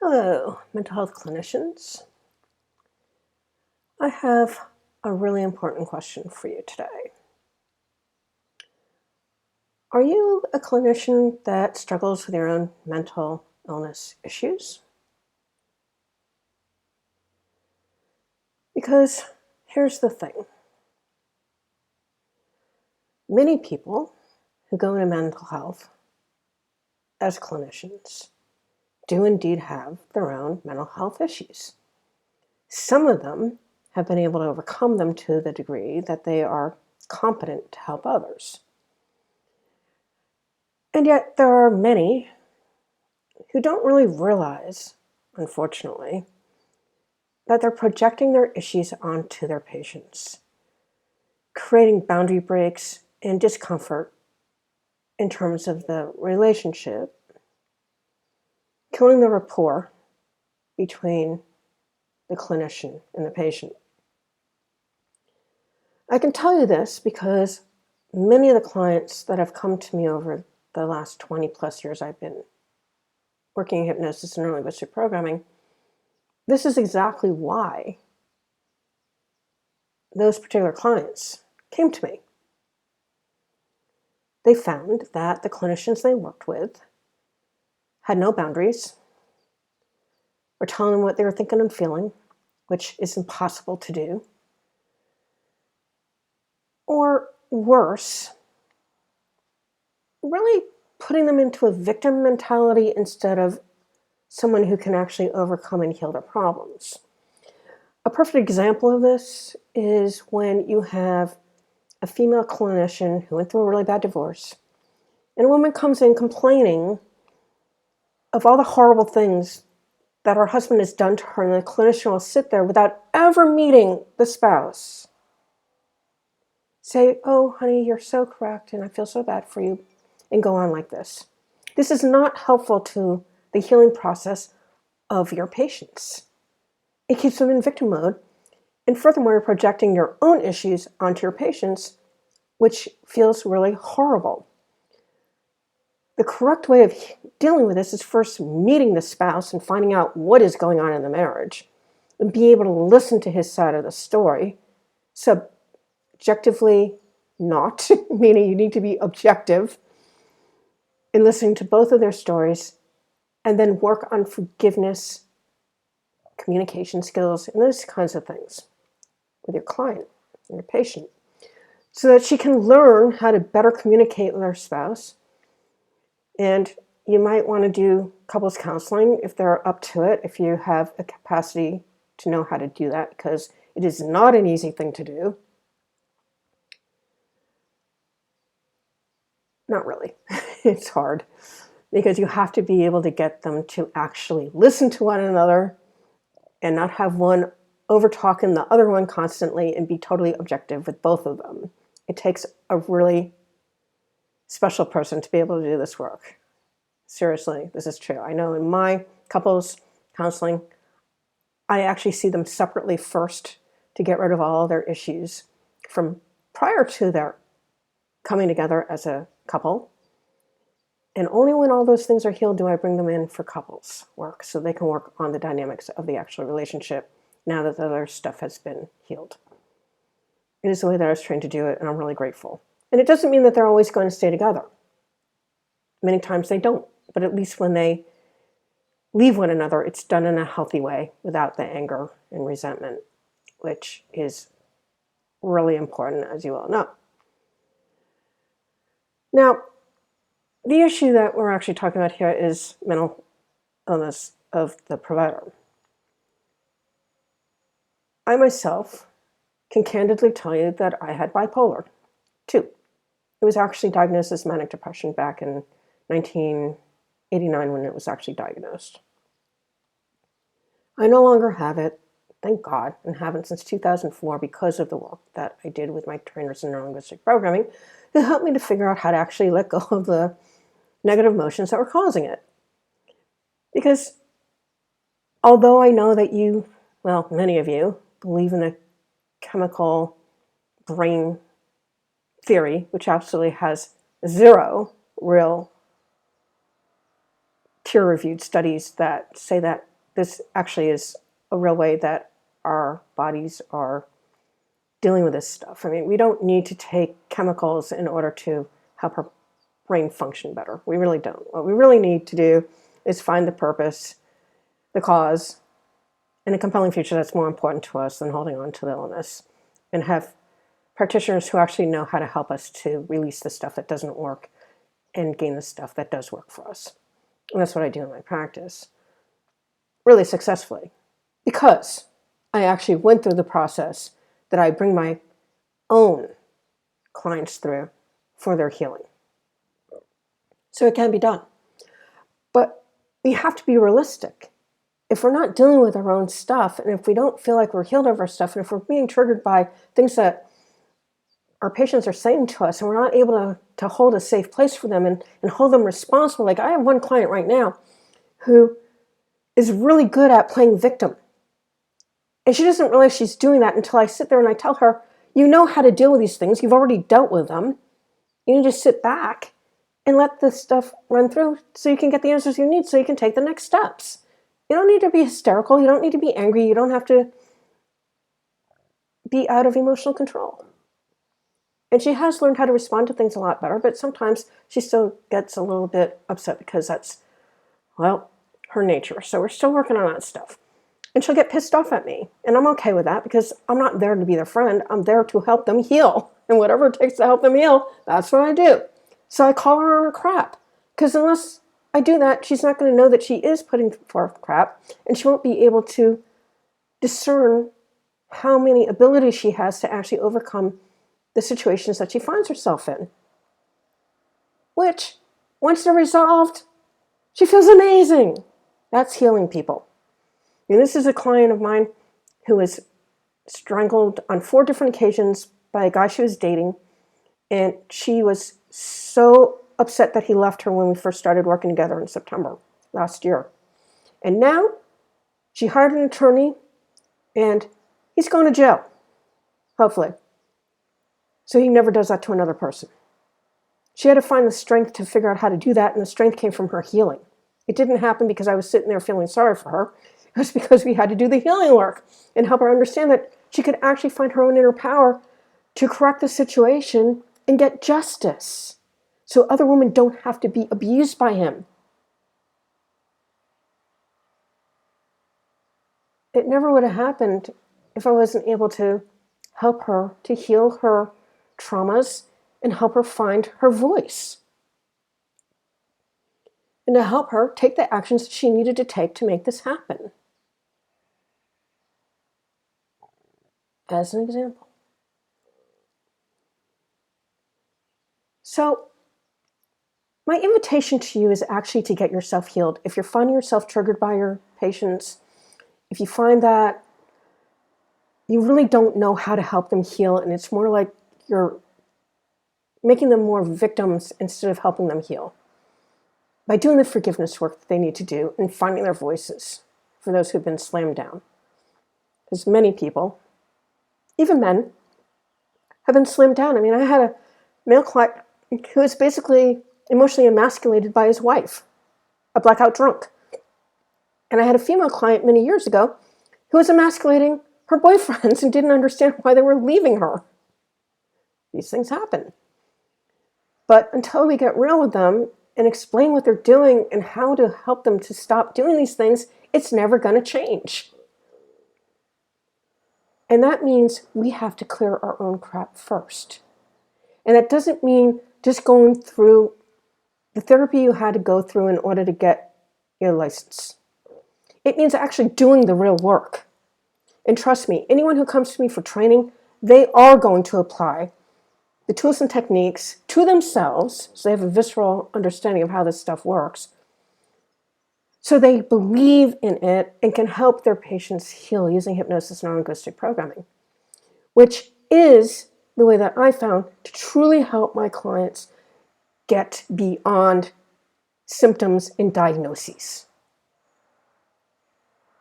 Hello, mental health clinicians. I have a really important question for you today. Are you a clinician that struggles with your own mental illness issues? Because here's the thing. Many people who go into mental health as clinicians do indeed have their own mental health issues. Some of them have been able to overcome them to the degree that they are competent to help others. And yet there are many who don't really realize, unfortunately, that they're projecting their issues onto their patients, creating boundary breaks and discomfort in terms of the relationship, killing the rapport between the clinician and the patient. I can tell you this because many of the clients that have come to me over the last 20 plus years I've been working in hypnosis and neuro-linguistic programming, this is exactly why those particular clients came to me. They found that the clinicians they worked with had no boundaries, were telling them what they were thinking and feeling, which is impossible to do. Or worse, really putting them into a victim mentality instead of someone who can actually overcome and heal their problems. A perfect example of this is when you have a female clinician who went through a really bad divorce, and a woman comes in complaining of all the horrible things that her husband has done to her, and the clinician will sit there without ever meeting the spouse. Say, "Oh, honey, you're so correct, and I feel so bad for you," and go on like this. This is not helpful to the healing process of your patients. It keeps them in victim mode, and furthermore, you're projecting your own issues onto your patients, which feels really horrible. The correct way of dealing with this is first meeting the spouse and finding out what is going on in the marriage and be able to listen to his side of the story, subjectively not, meaning you need to be objective in listening to both of their stories, and then work on forgiveness, communication skills, and those kinds of things with your client and your patient, so that she can learn how to better communicate with her spouse. And you might want to do couples counseling if they're up to it, if you have a capacity to know how to do that, because it is not an easy thing to do. Not really. It's hard because you have to be able to get them to actually listen to one another and not have one over talking the other one constantly and be totally objective with both of them. It takes a really special person to be able to do this work. Seriously, this is true. I know in my couples counseling, I actually see them separately first to get rid of all their issues from prior to their coming together as a couple. And only when all those things are healed do I bring them in for couples work so they can work on the dynamics of the actual relationship now that the other stuff has been healed. It is the way that I was trained to do it, and I'm really grateful. And it doesn't mean that they're always going to stay together. Many times they don't, but at least when they leave one another, it's done in a healthy way without the anger and resentment, which is really important, as you all know. Now, the issue that we're actually talking about here is mental illness of the provider. I myself can candidly tell you that I had bipolar 2. It was actually diagnosed as manic depression back in 1989 when it was actually diagnosed. I no longer have it, thank God, and haven't since 2004 because of the work that I did with my trainers in neuro-linguistic programming that helped me to figure out how to actually let go of the negative emotions that were causing it. Because although I know that you, well, many of you, believe in the chemical brain theory, which absolutely has zero real peer-reviewed studies that say that this actually is a real way that our bodies are dealing with this stuff. I mean, we don't need to take chemicals in order to help our brain function better. We really don't. What we really need to do is find the purpose, the cause, and a compelling future that's more important to us than holding on to the illness, and have practitioners who actually know how to help us to release the stuff that doesn't work and gain the stuff that does work for us. And that's what I do in my practice, really successfully, because I actually went through the process that I bring my own clients through for their healing. So it can be done. But we have to be realistic. If we're not dealing with our own stuff, and if we don't feel like we're healed of our stuff, and if we're being triggered by things that our patients are saying to us, and we're not able to hold a safe place for them and hold them responsible. Like, I have one client right now who is really good at playing victim. And she doesn't realize she's doing that until I sit there and I tell her, you know how to deal with these things. You've already dealt with them. You need to sit back and let this stuff run through so you can get the answers you need so you can take the next steps. You don't need to be hysterical. You don't need to be angry. You don't have to be out of emotional control. And she has learned how to respond to things a lot better, but sometimes she still gets a little bit upset because that's, well, her nature. So we're still working on that stuff. And she'll get pissed off at me. And I'm okay with that because I'm not there to be their friend. I'm there to help them heal. And whatever it takes to help them heal, that's what I do. So I call her on her crap. Because unless I do that, she's not going to know that she is putting forth crap. And she won't be able to discern how many abilities she has to actually overcome the situations that she finds herself in. Which, once they're resolved, she feels amazing. That's healing, people. And this is a client of mine who was strangled on 4 different occasions by a guy she was dating. And she was so upset that he left her when we first started working together in September last year. And now she hired an attorney and he's going to jail, hopefully. So he never does that to another person. She had to find the strength to figure out how to do that, and the strength came from her healing. It didn't happen because I was sitting there feeling sorry for her. It was because we had to do the healing work and help her understand that she could actually find her own inner power to correct the situation and get justice so other women don't have to be abused by him. It never would have happened if I wasn't able to help her to heal her traumas and help her find her voice. And to help her take the actions that she needed to take to make this happen. As an example. So, my invitation to you is actually to get yourself healed. If you're finding yourself triggered by your patients, if you find that you really don't know how to help them heal, and it's more like you're making them more victims instead of helping them heal, by doing the forgiveness work that they need to do and finding their voices for those who've been slammed down. Because many people, even men, have been slammed down. I mean, I had a male client who was basically emotionally emasculated by his wife, a blackout drunk. And I had a female client many years ago who was emasculating her boyfriends and didn't understand why they were leaving her. These things happen. But until we get real with them and explain what they're doing and how to help them to stop doing these things, it's never going to change. And that means we have to clear our own crap first. And that doesn't mean just going through the therapy you had to go through in order to get your license. It means actually doing the real work. And trust me, anyone who comes to me for training, they are going to apply the tools and techniques to themselves, so they have a visceral understanding of how this stuff works, so they believe in it and can help their patients heal using hypnosis and neuro-linguistic programming, which is the way that I found to truly help my clients get beyond symptoms and diagnoses.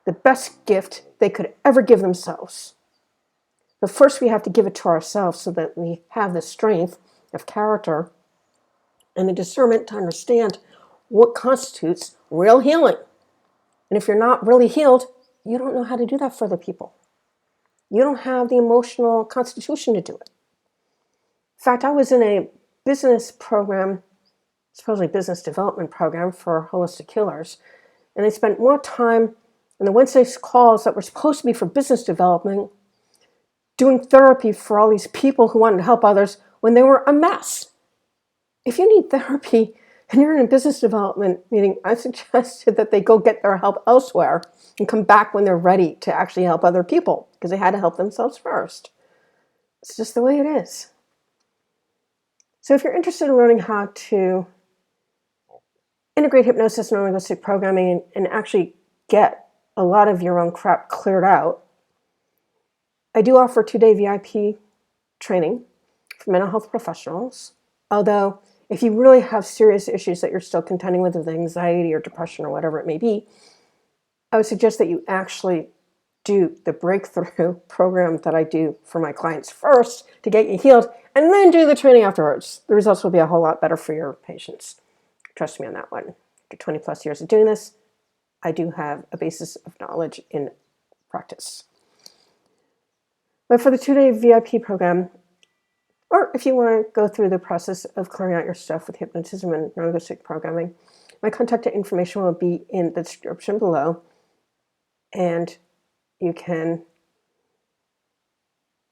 The best gift they could ever give themselves. But first we have to give it to ourselves so that we have the strength of character and the discernment to understand what constitutes real healing. And if you're not really healed, you don't know how to do that for other people. You don't have the emotional constitution to do it. In fact, I was in a business program, supposedly business development program for holistic healers, and they spent more time in the Wednesday calls that were supposed to be for business development doing therapy for all these people who wanted to help others when they were a mess. If you need therapy and you're in a business development meeting, I suggested that they go get their help elsewhere and come back when they're ready to actually help other people, because they had to help themselves first. It's just the way it is. So if you're interested in learning how to integrate hypnosis and neuro-linguistic programming and actually get a lot of your own crap cleared out, I do offer 2-day VIP training for mental health professionals. Although, if you really have serious issues that you're still contending with anxiety or depression or whatever it may be, I would suggest that you actually do the breakthrough program that I do for my clients first to get you healed, and then do the training afterwards. The results will be a whole lot better for your patients. Trust me on that one. After 20 plus years of doing this, I do have a basis of knowledge in practice. But for the 2-day VIP program, or if you want to go through the process of clearing out your stuff with hypnotism and neuro-linguistic programming, my contact information will be in the description below, and you can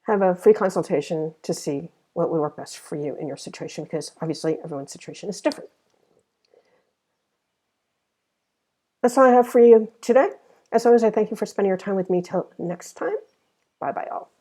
have a free consultation to see what will work best for you in your situation, because obviously everyone's situation is different. That's all I have for you today. As always, I thank you for spending your time with me. Till next time, bye-bye all.